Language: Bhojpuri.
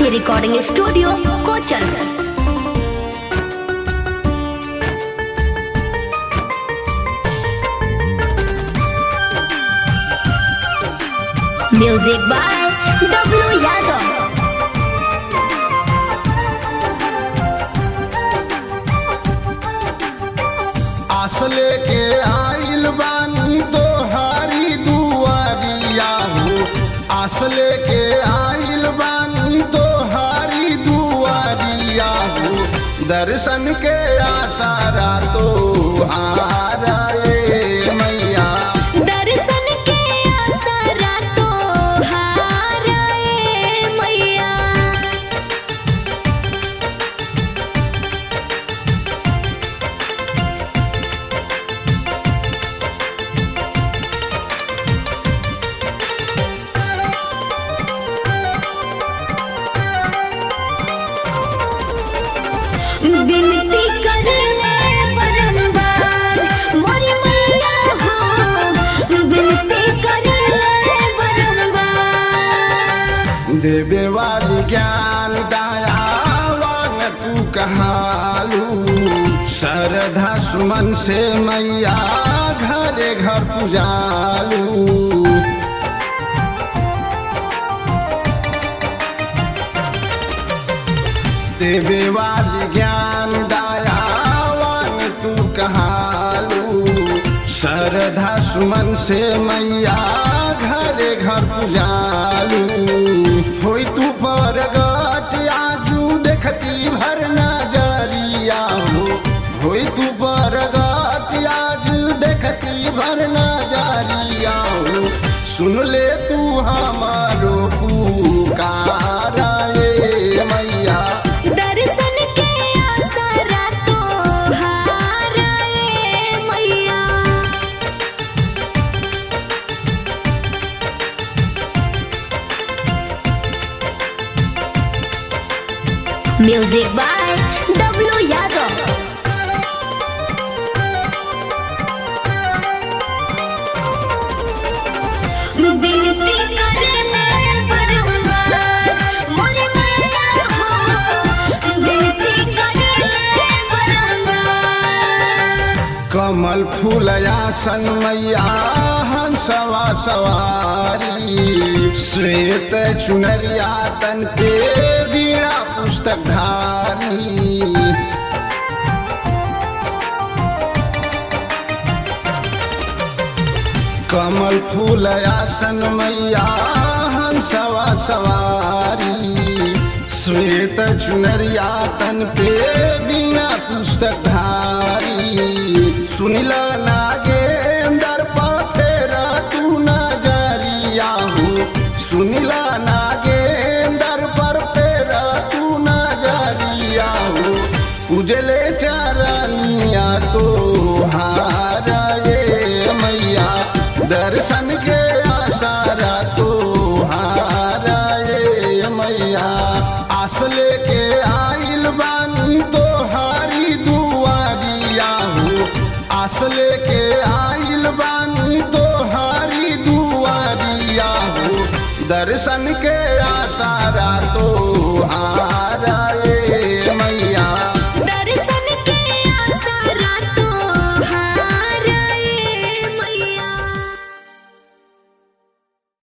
RC recording studio Kochas. Music by W Yadav. आस लेके आइल बानी तोहारी दुआरिया हो, आस लेके आइल बानी तोहारी दुआरिया हो, दर्शन के आसारा तो आ रहे मैया। दर्शन के आसारा तो हाराए मैया। विनती कर ले बारंबार मोरी मैया हो, विनती कर ले बारंबार। देवे वाली ज्ञान दयावान तू कहालू, श्रद्धा सुमन से मैया घरे घर पुजालू। देवे वाली ज्ञान दयावान तू कहालू, श्रद्धा सुमन से मैया घरे घर पुजालू। होई तू परगट आजू देखती भर नजरिया हो, होई तू परगट आजू देखती भर नजरिया हो, सुन ले तू हमारो पुकार ए मैया। दर्शन के आसारा तो हाराए मैया। Music by W Yadav. विनती कर ले बारंबार मोरी मैया हो, विनती कर ले बारंबार। कमल फूल आसन मैया हंसवा सवारी, श्वेत चुनरिया तन पे वीणा पुस्तक धारी। कमल फूल आसन मैया हंसवा सवारी, श्वेत चुनरिया तन पे वीणा पुस्तक धारी। सुनिला नागेंदर पर तेरा तू नजरिया हो, सुनिला नागेंदर पर तेरा तू नजरिया हो, उजले चरनिया तो हारा ये मैया। दर्शन के आसारा तो हारा ये मैया। आस लेके आइल बानी तोहारी दुआरिया हो, आस लेके आइल बानी तोहारी दुआरिया हो, दर्शन के आसारा तो आ